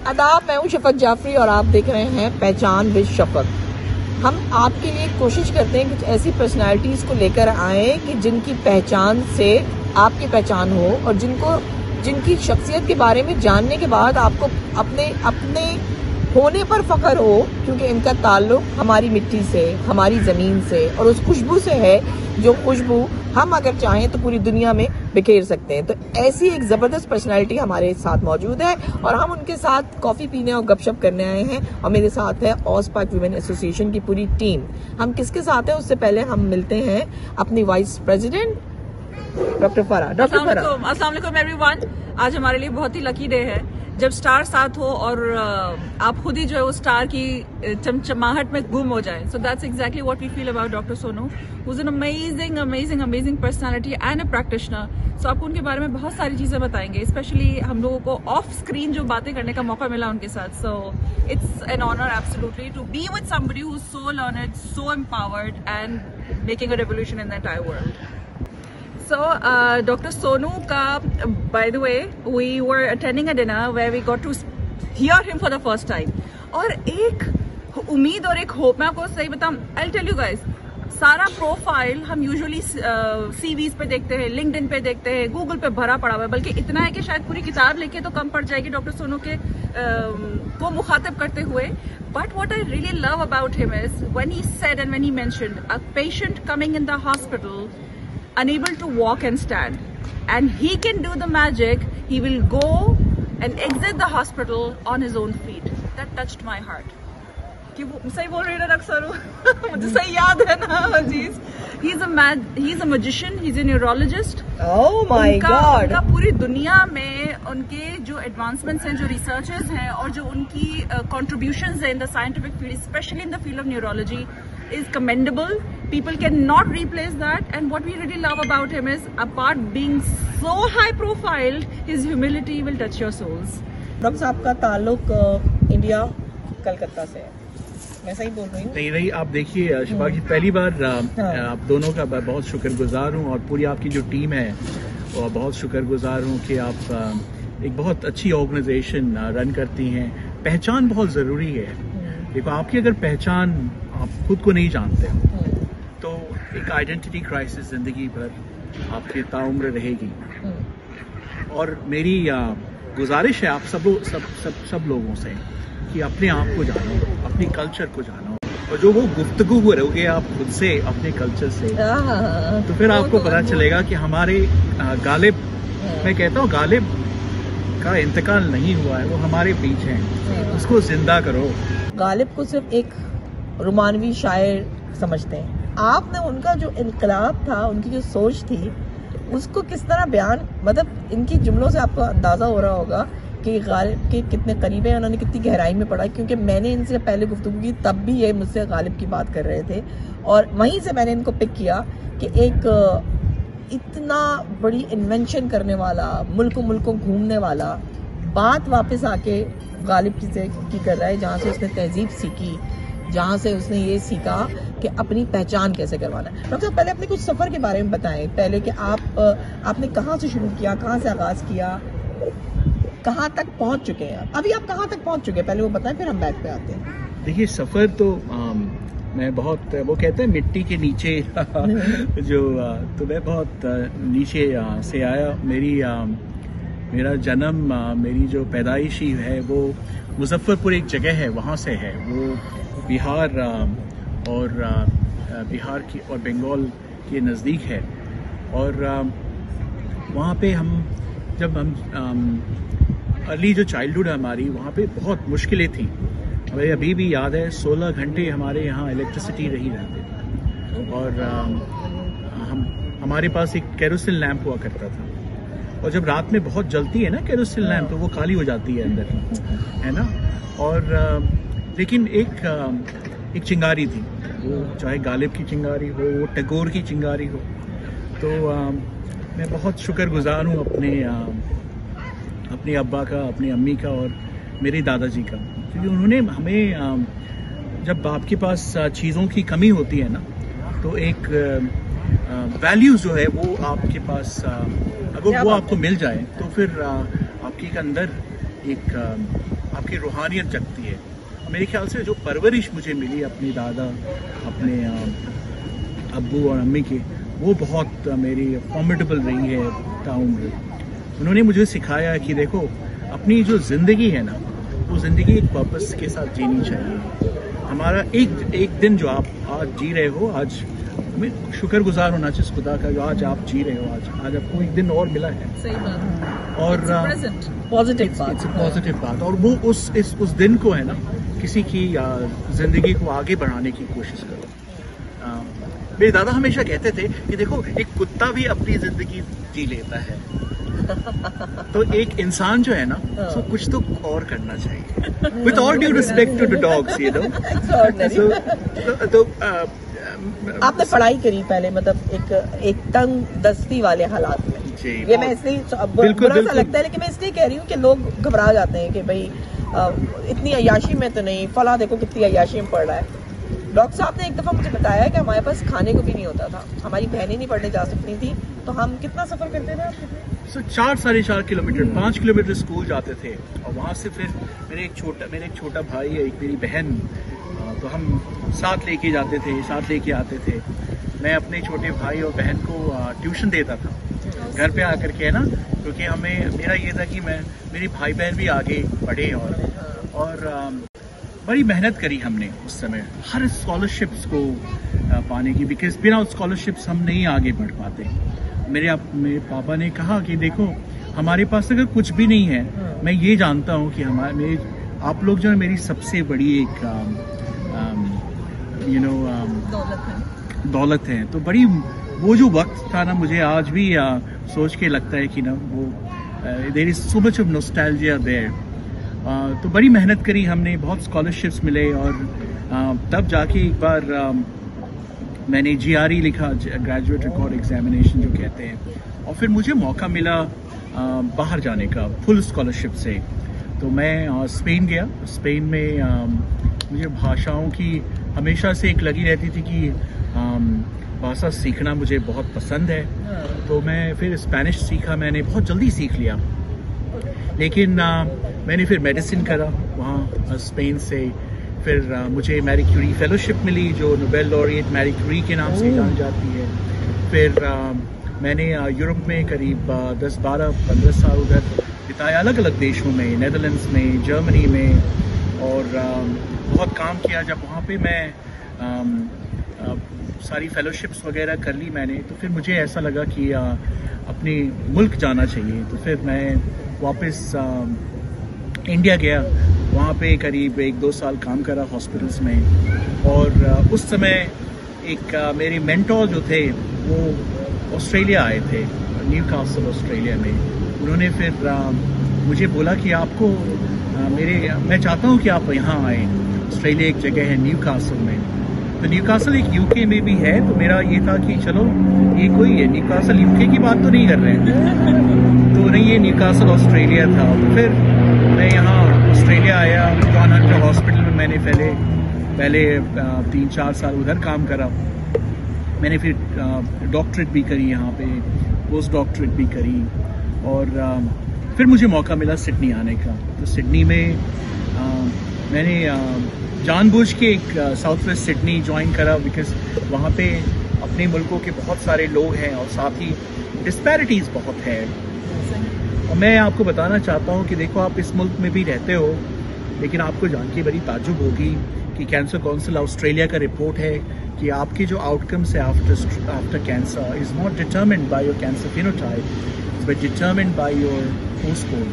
आदाब, मैं हूं शफक जाफरी और आप देख रहे हैं पहचान विद शफक। हम आपके लिए कोशिश करते हैं कुछ ऐसी पर्सनालिटीज को लेकर आए कि जिनकी पहचान से आपकी पहचान हो और जिनकी शख्सियत के बारे में जानने के बाद आपको अपने होने पर फख्र हो, क्योंकि इनका ताल्लुक हमारी मिट्टी से, हमारी ज़मीन से और उस खुशबू से है जो खुशबू हम अगर चाहें तो पूरी दुनिया में बिखेर सकते हैं। तो ऐसी एक ज़बरदस्त पर्सनालिटी हमारे साथ मौजूद है और हम उनके साथ कॉफ़ी पीने और गपशप करने आए हैं। और मेरे साथ है ऑसपाक वीमेन एसोसिएशन की पूरी टीम। हम किसके साथ हैं उससे पहले हम मिलते हैं अपनी वाइस प्रेसिडेंट डॉक्टर फरा। डॉक्टर फरा, अस्सलाम वालेकुम एवरीवन। आज हमारे लिए बहुत ही लकी डे है जब स्टार साथ हो और आप खुद ही जो है वो स्टार की चमचमाहट में गुम हो जाए। So that's exactly what we feel about doctor Sonu, who is an amazing personality and a practitioner. सो आपको उनके बारे में बहुत सारी चीजें बताएंगे, स्पेशली हम लोगों को ऑफ स्क्रीन जो बातें करने का मौका मिला उनके साथ। So it's an honour absolutely to be with somebody who is so learned, so empowered and making a revolution in the entire world. So, Dr. Sonu ka, by the way, we were attending a dinner where we got to hear him for the first time. और एक उम्मीद और एक hope, मैं आपको सही बताऊं, I'll tell you guys, सारा प्रोफाइल हम यूजुअली सीवीज पे देखते हैं, लिंक्डइन पे देखते हैं, गूगल पे भरा पड़ा हुआ है, बल्कि इतना है कि शायद पूरी किताब लेके तो कम पड़ जाएगी डॉक्टर सोनू के को मुखातिब करते हुए। But what I really love about him is when he said and when he mentioned a patient coming in the hospital unable to walk and stand, and he can do the magic. He will go and exit the hospital on his own feet. That touched my heart. कि वो सही बोल रही है ना अक्सर, मुझे सही याद है ना चीज। He's a magician, he's a neurologist. Oh my God! उनका पूरी दुनिया में उनके जो एडवांसमेंट्स हैं, जो रिसर्चेस हैं और जो उनकी contributions हैं in the scientific field, especially in the field of neurology, is commendable. People cannot replace that. And what we really love about him is, apart being so high profiled, his humility will touch your souls. Doctor साहब का ताल्लुक India Calcutta से है, मैं सही बोल रही हूँ? नहीं, आप देखिए शिफा जी, पहली बार आप दोनों का बहुत शुक्रगुजार हूँ और पूरी आपकी जो टीम है और बहुत शुक्रगुजार हूँ कि आप एक बहुत अच्छी ऑर्गेनाइजेशन रन करती हैं। पहचान बहुत ज़रूरी है। देखो, आपकी अगर पहचान आप खुद को नहीं जानते हो तो एक आइडेंटिटी क्राइसिस ज़िंदगी भर आपकी ताउम्र रहेगी। और मेरी गुजारिश है आप सब लोगों से कि अपने आप को जानो, अपनी कल्चर को जानो, और जो वो गुफ्तगू करोगे आप खुद से, अपने कल्चर से, तो फिर आपको पता चलेगा कि हमारे गालिब, मैं कहता हूँ गालिब का इंतकाल नहीं हुआ है, वो हमारे बीच हैं, उसको जिंदा करो। गालिब को सिर्फ एक रोमानवी शायर समझते हैं। आपने उनका जो इनकलाब था, उनकी जो सोच थी, उसको किस तरह बयान, मतलब इनकी जुमलों से आपको अंदाजा हो रहा होगा कि गालिब के कितने करीब है, उन्होंने कितनी गहराई में पढ़ा। क्योंकि मैंने इनसे पहले गुफ्तगू की, तब भी ये मुझसे गालिब की बात कर रहे थे और वहीं से मैंने इनको पिक किया कि एक इतना बड़ी इन्वेंशन करने वाला, मुल्कों घूमने वाला, बात वापस आके गालिब की कर रहा है, जहाँ से उसने तहजीब सीखी, जहाँ से उसने ये सीखा कि अपनी पहचान कैसे करवाना है। डॉक्टर साहब, पहले अपने कुछ सफ़र के बारे में बताएं, पहले कि आपने कहाँ से शुरू किया, कहाँ से आगाज़ किया, कहाँ तक पहुँच चुके हैं अभी आप कहाँ तक पहुँच चुके हैं, पहले वो बताएं, फिर हम बैक पे आते हैं। देखिए, सफ़र तो मैं बहुत, वो कहते हैं मिट्टी के नीचे जो तो मैं बहुत नीचे से आया। मेरा जन्म, मेरी जो पैदाइशी है वो मुजफ्फरपुर एक जगह है, वहाँ से है। वो बिहार और बिहार की और बंगाल के नज़दीक है। और वहाँ पे जब हम अर्ली जो चाइल्डहुड है हमारी, वहाँ पे बहुत मुश्किलें थी। मुझे अभी भी याद है 16 घंटे हमारे यहाँ इलेक्ट्रिसिटी रही रहती थी और हमारे पास एक केरोसिन लैंप हुआ करता था, और जब रात में बहुत जलती है ना केरोसिन लैंप, तो वो खाली हो जाती है अंदर, है ना। और लेकिन एक चिंगारी थी, वो चाहे गालिब की चिंगारी हो, वो टैगोर की चिंगारी हो। तो मैं बहुत शुक्रगुजार हूँ अपने अब्बा का, अपनी अम्मी का और मेरे दादाजी का, क्योंकि उन्होंने हमें, जब आपके पास चीज़ों की कमी होती है ना, तो वैल्यूज जो है वो आपके पास अगर वो आपको मिल जाए तो फिर आपके अंदर एक आपकी रूहानियत जगती है। मेरे ख्याल से जो परवरिश मुझे मिली अपने दादा, अपने अब्बू और अम्मी के, वो बहुत मेरी फॉर्मिडेबल रही है ताउम्र। उन्होंने मुझे सिखाया कि देखो अपनी जो ज़िंदगी है ना, वो ज़िंदगी एक पर्पस के साथ जीनी चाहिए। हमारा एक दिन जो आप आज जी रहे हो, आज हमें शुक्रगुजार होना चाहिए खुदा का जो आज आप जी रहे हो। आज आपको एक दिन और मिला है। सही बात। और पॉजिटिव बात। और वो उस दिन को है ना, किसी की जिंदगी को आगे बढ़ाने की कोशिश करो। मेरे दादा हमेशा कहते थे कि देखो एक कुत्ता भी अपनी जिंदगी जी लेता है, तो एक इंसान जो है ना, तो कुछ तो और करना चाहिए। With all due respect to the dogs, you know. तो आपने पढ़ाई करी पहले, मतलब एक तंग दस्ती वाले हालात में। ये मैं इसलिए बुरा सा लगता है, लेकिन मैं इसलिए कह रही हूँ कि लोग घबरा जाते हैं कि भाई इतनी अय्याशी में तो नहीं, फला देखो कितनी अय्याशी में पढ़ रहा है। डॉक्टर साहब ने एक दफा मुझे बताया कि हमारे पास खाने को भी नहीं होता था, हमारी बहनें नहीं पढ़ने जा सकती थी, तो हम कितना सफर करते थे? 4-4.5 किलोमीटर, 5 किलोमीटर स्कूल जाते थे, और वहाँ से फिर मेरे एक छोटा भाई है, एक मेरी बहन, तो हम साथ लेके जाते थे, साथ लेके आते थे। मैं अपने छोटे भाई और बहन को ट्यूशन देता था घर पे आकर के, है ना, क्योंकि मेरा ये था कि मेरी भाई बहन भी आगे बढ़े। और बड़ी मेहनत करी हमने उस समय हर स्कॉलरशिप्स को पाने की, बिकॉज बिना स्कॉलरशिप्स हम नहीं आगे बढ़ पाते। मेरे पापा ने कहा कि देखो हमारे पास अगर कुछ भी नहीं है, मैं ये जानता हूँ कि आप लोग जो है मेरी सबसे बड़ी एक दौलत है। तो बड़ी वो जो वक्त था ना, मुझे आज भी सोच के लगता है कि ना वो there is so much of nostalgia there. तो बड़ी मेहनत करी हमने, बहुत स्कॉलरशिप्स मिले, और तब जाके एक बार मैंने GRE लिखा, ग्रेजुएट रिकॉर्ड एग्जामिनेशन जो कहते हैं, और फिर मुझे मौका मिला बाहर जाने का फुल स्कॉलरशिप से। तो मैं स्पेन गया। स्पेन में मुझे भाषाओं की हमेशा से एक लगी रहती थी कि भाषा सीखना मुझे बहुत पसंद है। तो मैं फिर स्पेनिश सीखा, मैंने बहुत जल्दी सीख लिया। लेकिन मैंने फिर मेडिसिन करा वहाँ स्पेन से। फिर मुझे मैरी क्यूरी फेलोशिप मिली, जो नोबेल लॉरिएट मैरी क्यूरी के नाम से जानी जाती है। फिर मैंने यूरोप में करीब 10, 12, 15 साल उधर बिताए, अलग अलग देशों में, नेदरलैंड्स में, जर्मनी में, और बहुत काम किया। जब वहाँ पे मैं सारी फेलोशिप्स वगैरह कर ली मैंने, तो फिर मुझे ऐसा लगा कि अपने मुल्क जाना चाहिए। तो फिर मैं वापस इंडिया गया, वहाँ पे करीब 1-2 साल काम करा हॉस्पिटल्स में। और उस समय एक मेरे मेंटोर जो थे वो ऑस्ट्रेलिया आए थे, न्यूकासल ऑस्ट्रेलिया में। उन्होंने फिर मुझे बोला कि आपको मैं चाहता हूँ कि आप यहाँ आए। ऑस्ट्रेलिया एक जगह है न्यूकासल में, तो न्यूकासल एक यूके में भी है। तो मेरा ये था कि चलो ये कोई है, न्यूकासल यूके की बात तो नहीं कर रहे हैं, तो नहीं, ये न्यूकासल ऑस्ट्रेलिया था। तो फिर मैं यहाँ ऑस्ट्रेलिया आया, जॉन हंटर हॉस्पिटल में मैंने पहले 3-4 साल उधर काम करा। मैंने फिर डॉक्टरेट भी करी यहाँ पे, पोस्ट डॉक्टरेट भी करी, और फिर मुझे मौका मिला सिडनी आने का। तो सिडनी में मैंने जानबूझ के एक साउथ वेस्ट सिडनी ज्वाइन करा, बिकॉज वहाँ पे अपने मुल्कों के बहुत सारे लोग हैं, और साथ ही डिस्पैरिटीज़ बहुत है। और मैं आपको बताना चाहता हूँ कि देखो आप इस मुल्क में भी रहते हो, लेकिन आपको जान के बड़ी ताज्जुब होगी कि कैंसर काउंसिल ऑस्ट्रेलिया का रिपोर्ट है कि आपके जो आउटकम्स है after cancer is not determined by your cancer phenotype, but determined by your postpone